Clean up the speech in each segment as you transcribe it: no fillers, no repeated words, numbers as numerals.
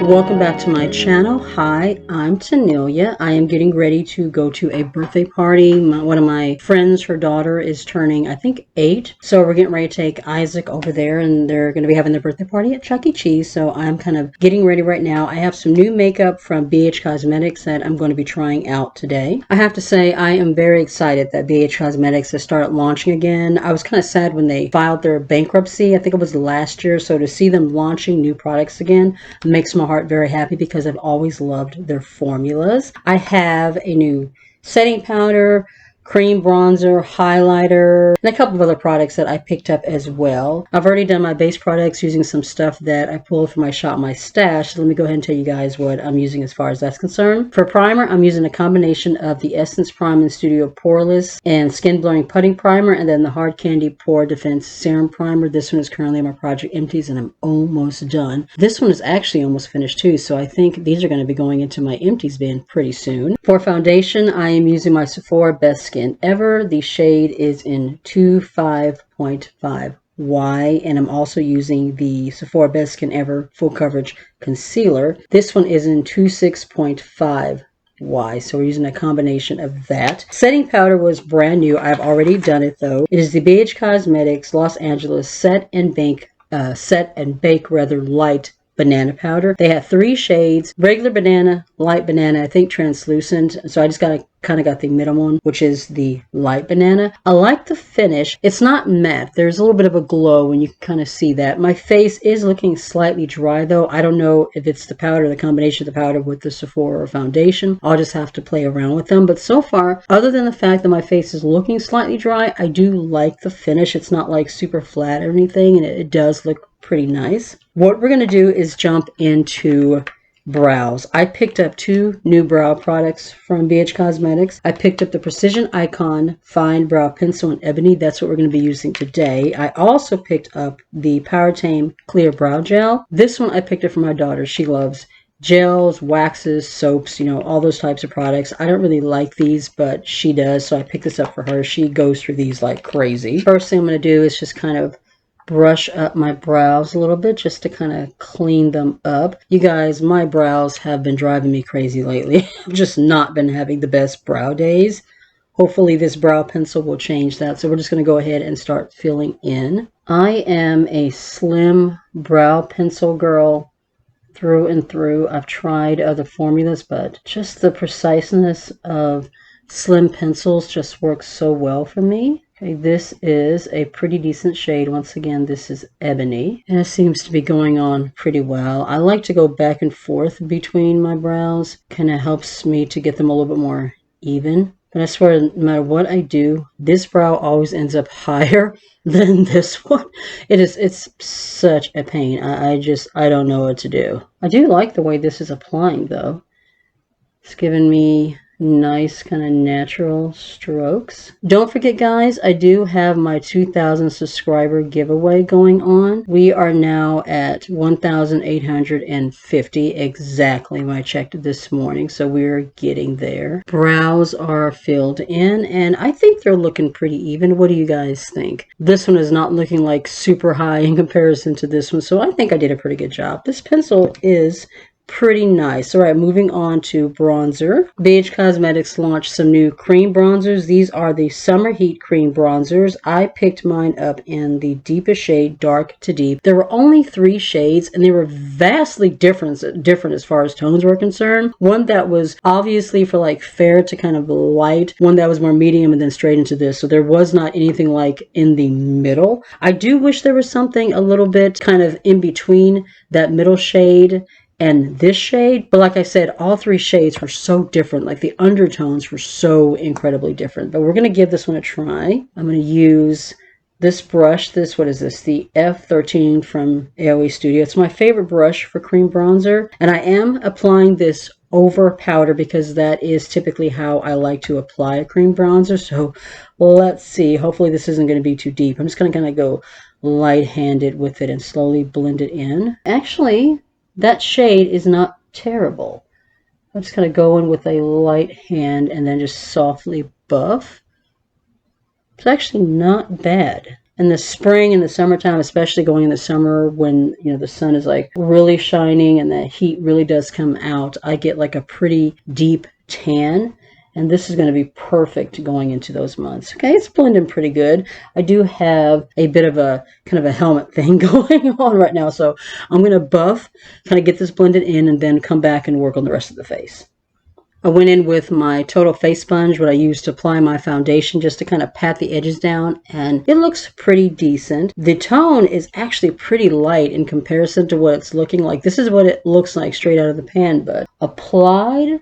Welcome back to my channel. Hi, I'm Tanealia. I am getting ready to go to a birthday party. One of my friends, her daughter is turning, I think, 8. So we're getting ready to take Isaac over there, and they're going to be having their birthday party at Chuck E. Cheese. So I'm kind of getting ready right now. I have some new makeup from BH Cosmetics that I'm going to be trying out today. I have to say I am very excited that BH Cosmetics has started launching again. I was kind of sad when they filed their bankruptcy. I think it was last year. So to see them launching new products again makes my heart very happy because I've always loved their formulas. I have a new setting powder, cream bronzer, highlighter, and a couple of other products that I picked up as well. I've already done my base products using some stuff that I pulled from my Shop My Stash. So let me go ahead and tell you guys what I'm using as far as that's concerned. For primer, I'm using a combination of the Essence Prime and Studio Poreless and Skin Blurring Putty Primer, and then the Hard Candy Pore Defense Serum Primer. This one is currently in my Project Empties, and I'm almost done. This one is actually almost finished too, so I think these are going to be going into my Empties bin pretty soon. For foundation, I am using my Sephora Best Skin Ever. The shade is in 25.5Y, and I'm also using the Sephora Best Skin Ever Full Coverage Concealer. This one is in 26.5Y, so we're using a combination of that. Setting powder was brand new. I've already done it though. It is the BH Cosmetics Los Angeles Set and Bake Light Banana Powder. They have 3 shades: regular banana, light banana, I think translucent. So I just kind of got the middle one, which is the light banana. I like the finish. It's not matte. There's a little bit of a glow when you can kind of see that. My face is looking slightly dry though. I don't know if it's the powder, the combination of the powder with the Sephora foundation. I'll just have to play around with them. But so far, other than the fact that my face is looking slightly dry, I do like the finish. It's not like super flat or anything, and it does look pretty nice. What we're going to do is jump into brows. I picked up 2 new brow products from BH Cosmetics. I picked up the Precision Icon Fine Brow Pencil in Ebony. That's what we're going to be using today. I also picked up the Power Tame Clear Brow Gel. This one I picked up for my daughter. She loves gels, waxes, soaps, you know, all those types of products. I don't really like these, but she does, so I picked this up for her. She goes through these like crazy. First thing I'm going to do is just kind of brush up my brows a little bit just to kind of clean them up. You guys, my brows have been driving me crazy lately. I've just not been having the best brow days. Hopefully this brow pencil will change that. So we're just going to go ahead and start filling in. I am a slim brow pencil girl through and through. I've tried other formulas, but just the preciseness of slim pencils just works so well for me. Okay, this is a pretty decent shade. Once again, this is Ebony, and it seems to be going on pretty well. I like to go back and forth between my brows. Kind of helps me to get them a little bit more even. But I swear, no matter what I do, this brow always ends up higher than this one. It's such a pain. I don't know what to do. I do like the way this is applying though. It's giving me nice kind of natural strokes. Don't forget guys, I do have my 2,000 subscriber giveaway going on. We are now at 1,850 exactly when I checked this morning, so we're getting there. Brows are filled in and I think they're looking pretty even. What do you guys think? This one is not looking like super high in comparison to this one, so I think I did a pretty good job. This pencil is pretty nice. All right, moving on to bronzer. BH Cosmetics launched some new cream bronzers. These are the Summer Heat cream bronzers. I picked mine up in the deepest shade, dark to deep. There were only 3 shades and they were vastly different as far as tones were concerned. One that was obviously for like fair to kind of light, one that was more medium, and then straight into this. So there was not anything like in the middle. I do wish there was something a little bit kind of in between that middle shade and this shade, but like I said, all 3 shades were so different. Like the undertones were so incredibly different. But we're going to give this one a try. I'm going to use this brush. What is this? The F13 from AOE Studio. It's my favorite brush for cream bronzer. And I am applying this over powder because that is typically how I like to apply a cream bronzer. So let's see. Hopefully this isn't going to be too deep. I'm just going to kind of go light-handed with it and slowly blend it in. Actually, that shade is not terrible. I'm just going to go in with a light hand and then just softly buff. It's actually not bad. in the spring and the summertime, especially going in the summer when, you know, the sun is like really shining and the heat really does come out, I get like a pretty deep tan. And this is going to be perfect going into those months. Okay, it's blending pretty good. I do have a bit of a kind of a helmet thing going on right now. So I'm going to buff, kind of get this blended in, and then come back and work on the rest of the face. I went in with my Total Face Sponge, what I use to apply my foundation, just to kind of pat the edges down, and it looks pretty decent. The tone is actually pretty light in comparison to what it's looking like. This is what it looks like straight out of the pan, but applied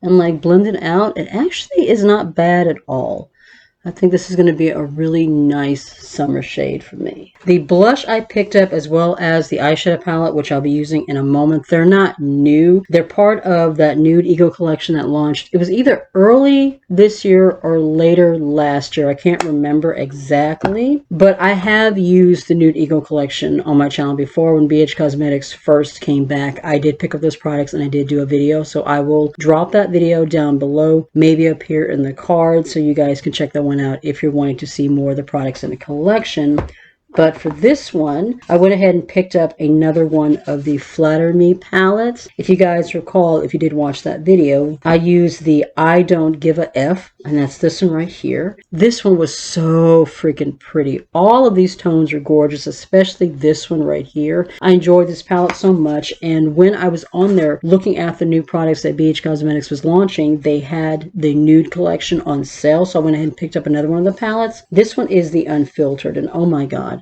and like blended out, it actually is not bad at all. I think this is going to be a really nice summer shade for me. The blush I picked up, as well as the eyeshadow palette, which I'll be using in a moment, they're not new. They're part of that Nude Ego collection that launched. It was either early this year or later last year. I can't remember exactly, but I have used the Nude Ego collection on my channel before. When BH Cosmetics first came back, I did pick up those products and I did do a video, so I will drop that video down below, maybe up here in the card, so you guys can check that one out if you're wanting to see more of the products in the collection. But for this one, I went ahead and picked up another one of the Flatter Me palettes. If you guys recall, if you did watch that video, I used the I Don't Give a F, and that's this one right here. This one was so freaking pretty. All of these tones are gorgeous, especially this one right here. I enjoyed this palette so much, and when I was on there looking at the new products that BH Cosmetics was launching, they had the nude collection on sale, so I went ahead and picked up another one of the palettes. This one is the Unfiltered, and oh my god,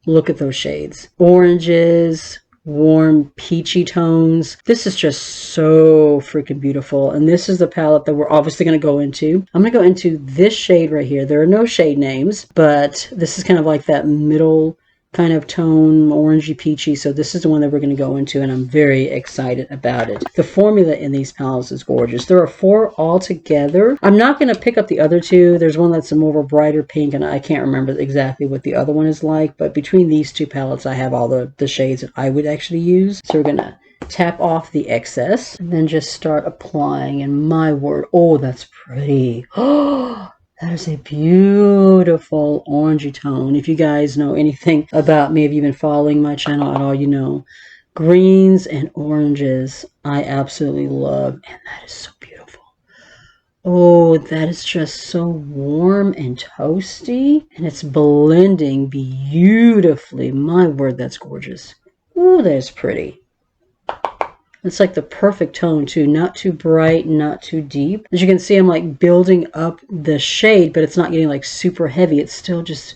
look at those shades. Oranges, warm peachy tones. This is just so freaking beautiful. And this is the palette that we're obviously going to go into. I'm going to go into this shade right here. There are no shade names, but this is kind of like that middle kind of tone, orangey peachy. So this is the one that we're going to go into, and I'm very excited about it. The formula in these palettes is gorgeous. There are 4 all together. I'm not going to pick up the other 2. There's one that's a more of a brighter pink, and I can't remember exactly what the other one is like, but between these 2 palettes, I have all the shades that I would actually use. So we're going to tap off the excess and then just start applying, and my word, oh, that's pretty. Oh, that is a beautiful orangey tone. If you guys know anything about me, if you've been following my channel at all, you know greens and oranges I absolutely love, and that is so beautiful. Oh, that is just so warm and toasty, and it's blending beautifully. My word, that's gorgeous. Oh, that is pretty. It's like the perfect tone too, not too bright, not too deep. As you can see, I'm like building up the shade, but it's not getting like super heavy. It's still just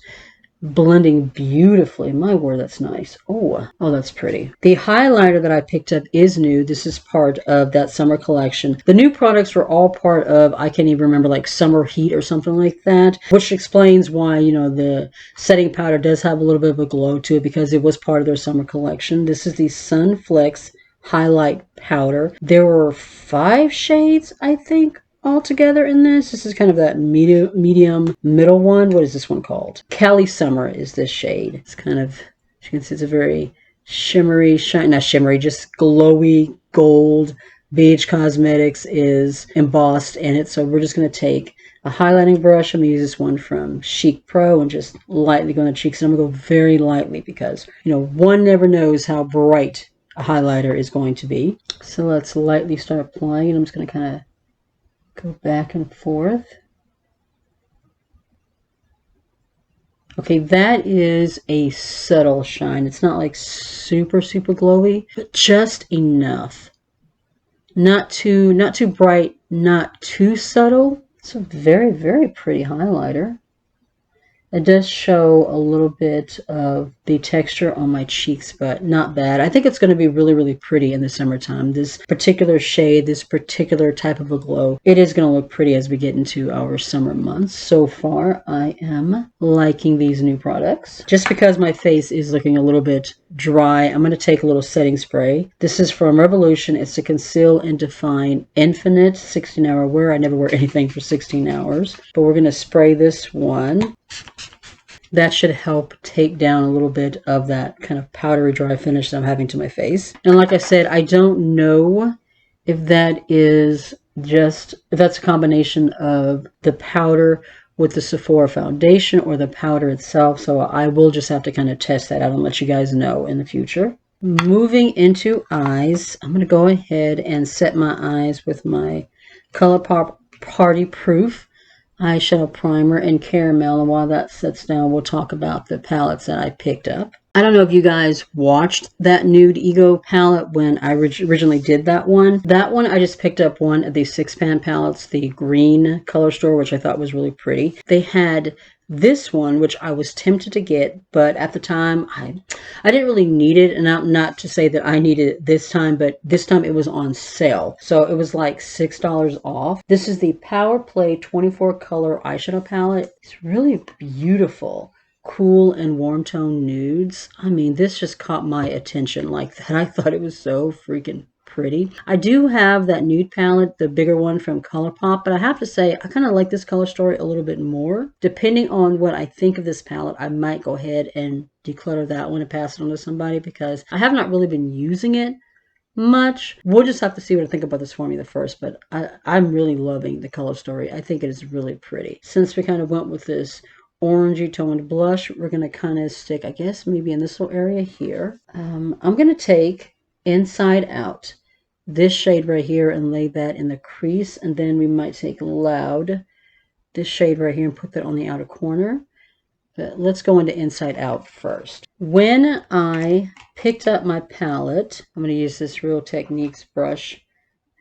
blending beautifully. My word, that's nice. Oh, that's pretty. The highlighter that I picked up is new. This is part of that summer collection. The new products were all part of, I can't even remember, like Summer Heat or something like that, which explains why, you know, the setting powder does have a little bit of a glow to it, because it was part of their summer collection. This is the Sun Flecks highlight powder. There were 5 shades, I think, altogether in this. This is kind of that medium middle one. What is this one called? Cali Summer is this shade. It's kind of, as you can see, it's a very shimmery, not shimmery, just glowy gold. BH Cosmetics is embossed in it, so we're just going to take a highlighting brush. I'm going to use this one from Chic Pro and just lightly go on the cheeks. And I'm going to go very lightly because, you know, one never knows how bright a highlighter is going to be. So let's lightly start applying, and I'm just going to kind of go back and forth. Okay, that is a subtle shine. It's not like super glowy, but just enough. Not too bright, not too subtle. It's a very pretty highlighter. It does show a little bit of the texture on my cheeks, but not bad. I think it's going to be really pretty in the summertime. This particular shade, this particular type of a glow, it is going to look pretty as we get into our summer months. So far, I am liking these new products. Just because my face is looking a little bit dry, I'm going to take a little setting spray. This is from Revolution. It's to conceal and define infinite 16-hour wear. I never wear anything for 16 hours, but we're going to spray this one. That should help take down a little bit of that kind of powdery dry finish that I'm having to my face. And like I said, I don't know if that is just, if that's a combination of the powder with the Sephora foundation or the powder itself. So I will just have to kind of test that out and let you guys know in the future. Moving into eyes, I'm going to go ahead and set my eyes with my Colourpop Party Proof eyeshadow primer in caramel. And while that sets down, we'll talk about the palettes that I picked up. I don't know if you guys watched that Nude Ego palette when I originally did that one. That one, I just picked up one of these 6-pan palettes, the green color store, which I thought was really pretty. They had this one, which I was tempted to get, but at the time, I didn't really need it. And not to say that I needed it this time, but this time it was on sale. So it was like $6 off. This is the Power Play 24 color eyeshadow palette. It's really beautiful. Cool and warm tone nudes. I mean, this just caught my attention like that. I thought it was so freaking pretty. I do have that nude palette, the bigger one from Colourpop, but I have to say I kind of like this color story a little bit more. Depending on what I think of this palette, I might go ahead and declutter that one and pass it on to somebody because I have not really been using it much. We'll just have to see what I think about this formula first, but I'm really loving the color story. I think it is really pretty. Since we kind of went with this orangey toned blush, we're going to kind of stick, I guess, maybe in this little area here. I'm going to take Inside Out, this shade right here, and lay that in the crease, and then we might take Loud, this shade right here, and put that on the outer corner. But let's go into Inside Out first. When I picked up my palette, I'm going to use this Real Techniques brush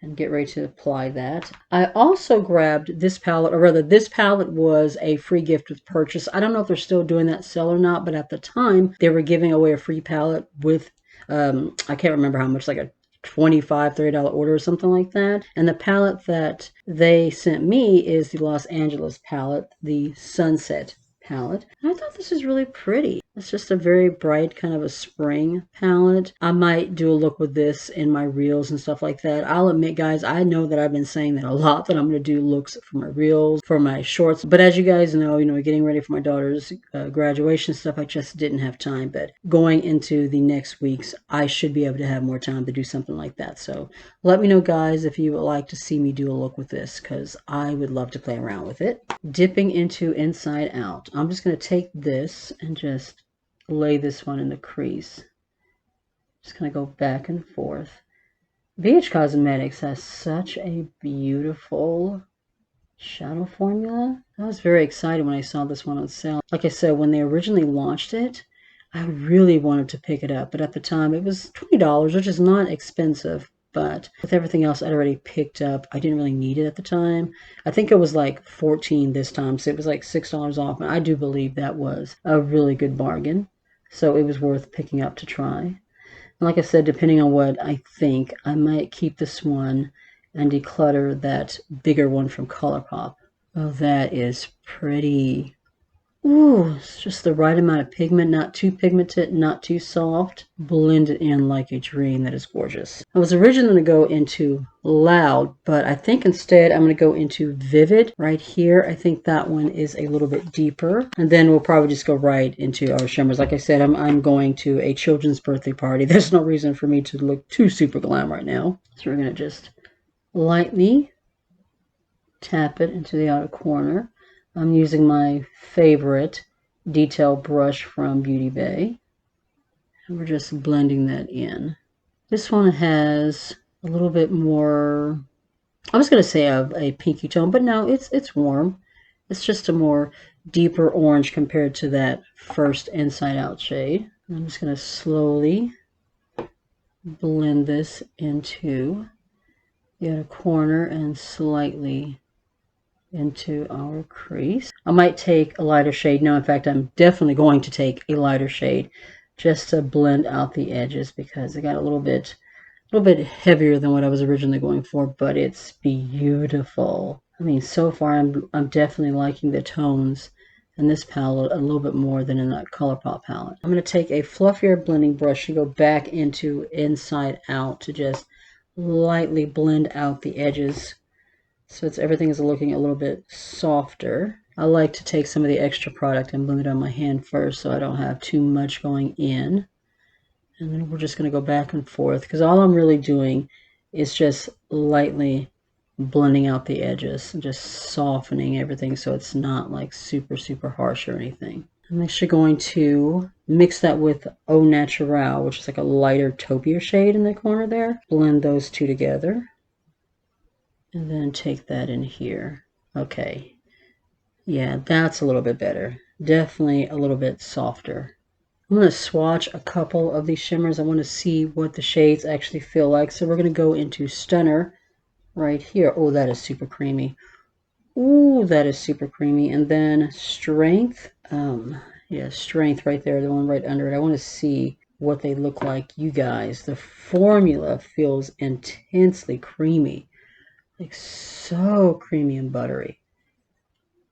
and get ready to apply that. I also grabbed this palette, or rather this palette was a free gift with purchase. I don't know if they're still doing that sale or not, but at the time they were giving away a free palette with, I can't remember how much, like a $25, $30 order or something like that. And the palette that they sent me is the Los Angeles palette, the Sunset palette. And I thought this is really pretty. It's just a very bright kind of a spring palette. I might do a look with this in my reels and stuff like that. I'll admit, guys, I know that I've been saying that a lot, that I'm going to do looks for my reels, for my shorts. But as you guys know, getting ready for my daughter's graduation stuff, I just didn't have time. But going into the next weeks, I should be able to have more time to do something like that. So let me know, guys, if you would like to see me do a look with this, because I would love to play around with it. Dipping into Inside Out, I'm just going to take this and just lay this one in the crease. Just going to go back and forth. BH Cosmetics has such a beautiful shadow formula. I was very excited when I saw this one on sale. Like I said, when they originally launched it, I really wanted to pick it up, but at the time it was $20, which is not expensive. But with everything else I'd already picked up, I didn't really need it at the time. I think it was like $14 this time, so it was like $6 off. And I do believe that was a really good bargain. So it was worth picking up to try. And like I said, depending on what I think, I might keep this one and declutter that bigger one from Colourpop. Oh, that is pretty. Ooh, it's just the right amount of pigment, not too pigmented, not too soft. Blended in like a dream. That is gorgeous. I was originally going to go into Loud, but I think instead I'm going to go into Vivid right here. I think that one is a little bit deeper. And then we'll probably just go right into our shimmers. Like I said, I'm going to a children's birthday party. There's no reason for me to look too super glam right now. So we're going to just lightly tap it into the outer corner. I'm using my favorite detail brush from Beauty Bay. And we're just blending that in. This one has a little bit more, I was going to say a pinky tone, but no, it's warm. It's just a more deeper orange compared to that first Inside Out shade. I'm just going to slowly blend this into the outer corner and slightly into our crease. I might take a lighter shade. No, in fact, I'm definitely going to take a lighter shade just to blend out the edges because it got a little bit heavier than what I was originally going for, but it's beautiful. I mean, so far I'm definitely liking the tones in this palette a little bit more than in that Colourpop palette. I'm going to take a fluffier blending brush and go back into Inside Out to just lightly blend out the edges. So everything is looking a little bit softer. I like to take some of the extra product and blend it on my hand first so I don't have too much going in. And then we're just going to go back and forth because all I'm really doing is just lightly blending out the edges and just softening everything so it's not like super, super harsh or anything. I'm actually going to mix that with Au Naturel, which is like a lighter taupier shade in the corner there. Blend those two together. And then take that in here. Okay. Yeah, that's a little bit better. Definitely a little bit softer. I'm going to swatch a couple of these shimmers. I want to see what the shades actually feel like. So we're going to go into Stunner right here. Oh, that is super creamy. Ooh, that is super creamy. And then Strength. Yeah, Strength right there, the one right under it. I want to see what they look like, you guys. The formula feels intensely creamy. Like so creamy and buttery.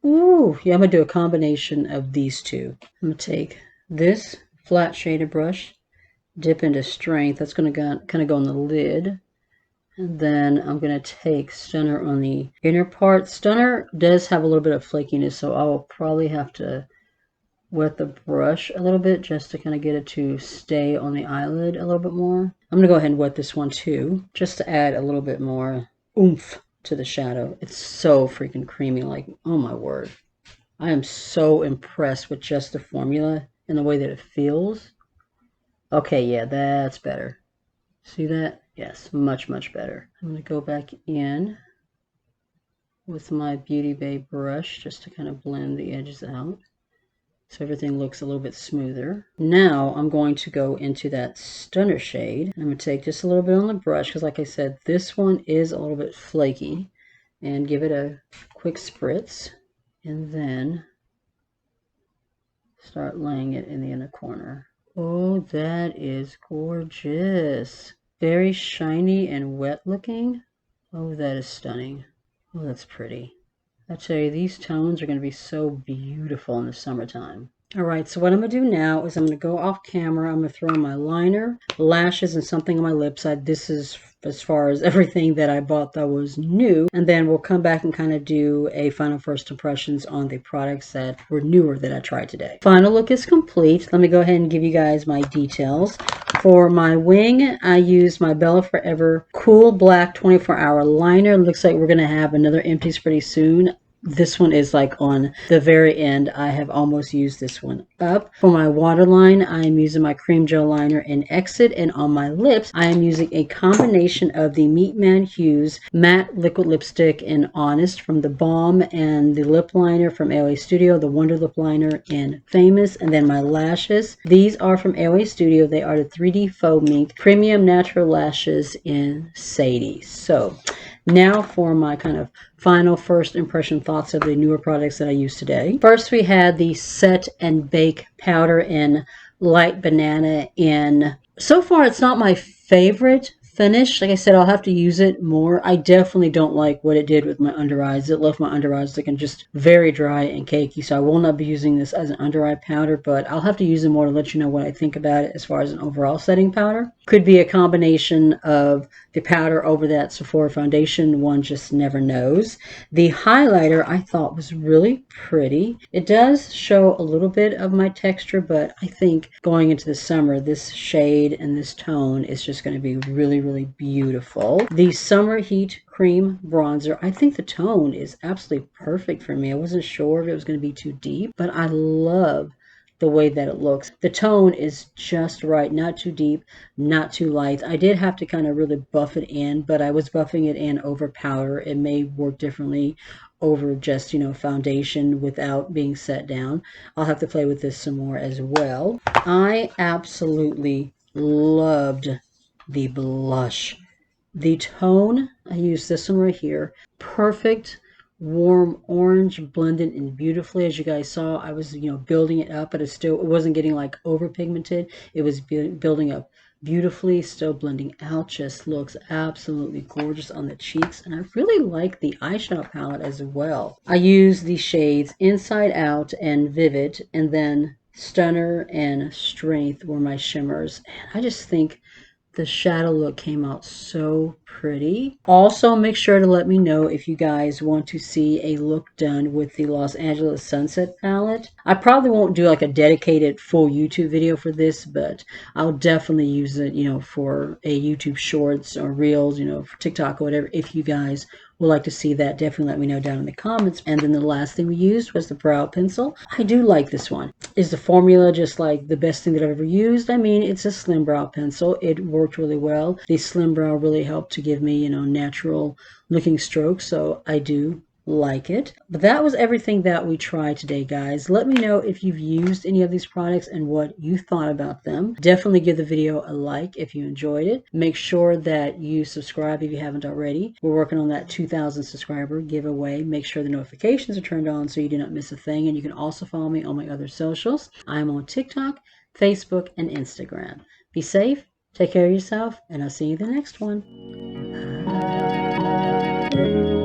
Ooh, yeah, I'm going to do a combination of these two. I'm going to take this flat shaded brush, dip into Strength. That's going to kind of go on the lid. And then I'm going to take Stunner on the inner part. Stunner does have a little bit of flakiness, so I will probably have to wet the brush a little bit just to kind of get it to stay on the eyelid a little bit more. I'm going to go ahead and wet this one too, just to add a little bit more oomph to the shadow. It's so freaking creamy, like, oh my word. I am so impressed with just the formula and the way that it feels. Okay, yeah, that's better. See that? Yes, much, much better. I'm going to go back in with my Beauty Bay brush just to kind of blend the edges out so everything looks a little bit smoother. Now I'm going to go into that Stunner shade. I'm going to take just a little bit on the brush because, like I said, this one is a little bit flaky, and give it a quick spritz, and then start laying it in the inner corner. Oh, that is gorgeous. Very shiny and wet looking. Oh, that is stunning. Oh, that's pretty. I tell you, these tones are going to be so beautiful in the summertime. All right, so what I'm going to do now is I'm going to go off camera. I'm going to throw in my liner, lashes, and something on my lips. This is as far as everything that I bought that was new. And then we'll come back and kind of do a final first impressions on the products that were newer that I tried today. Final look is complete. Let me go ahead and give you guys my details. For my wing, I used my Bella Forever Cool Black 24-hour liner. Looks like we're going to have another empties pretty soon. This one is like on the very end. I have almost used this one up. For my waterline, I am using my cream gel liner in Exit, and on my lips, I am using a combination of the Meat Man Hues matte liquid lipstick in Honest from the Balm, and the lip liner from AOA Studio, the Wonder Lip Liner in Famous, and then my lashes. These are from AOA Studio. They are the 3D Faux Mink Premium Natural Lashes in Sadie. So now for my kind of final first impression thoughts of the newer products that I used today. First, we had the Set and Bake Powder in Light Banana in, so far it's not my favorite finish. Like I said, I'll have to use it more. I definitely don't like what it did with my under eyes. It left my under eyes looking just very dry and cakey, so I will not be using this as an under eye powder, but I'll have to use it more to let you know what I think about it as far as an overall setting powder. Could be a combination of the powder over that Sephora foundation. One just never knows. The highlighter I thought was really pretty. It does show a little bit of my texture, but I think going into the summer, this shade and this tone is just going to be really, really beautiful. The Summer Heat Cream Bronzer, I think the tone is absolutely perfect for me. I wasn't sure if it was going to be too deep, but I love the way that it looks. The tone is just right, not too deep, not too light. I did have to kind of really buff it in, but I was buffing it in over powder. It may work differently over just, you know, foundation without being set down. I'll have to play with this some more as well. I absolutely loved the blush. The tone, I used this one right here, perfect warm orange, blended in beautifully. As you guys saw, I was, you know, building it up, but it wasn't getting like over pigmented. It was building up beautifully, still blending out. Just looks absolutely gorgeous on the cheeks, and I really like the eyeshadow palette as well. I use the shades Inside Out and Vivid, and then Stunner and Strength were my shimmers, and I just think the shadow look came out so pretty. Also, make sure to let me know if you guys want to see a look done with the Los Angeles Sunset palette. I probably won't do like a dedicated full YouTube video for this, but I'll definitely use it, you know, for a YouTube shorts or reels, you know, for TikTok or whatever, if you guys would like to see that, definitely let me know down in the comments. And then the last thing we used was the brow pencil. I do like this one. Is the formula just like the best thing that I've ever used? I mean, it's a slim brow pencil. It worked really well. The slim brow really helped to give me, natural looking strokes. So I do like it. But that was everything that we tried today, guys. Let me know if you've used any of these products and what you thought about them. Definitely give the video a like if you enjoyed it. Make sure that you subscribe if you haven't already. We're working on that 2,000 subscriber giveaway. Make sure the notifications are turned on so you do not miss a thing. And you can also follow me on my other socials. I'm on TikTok, Facebook, and Instagram. Be safe, take care of yourself, and I'll see you in the next one. Bye.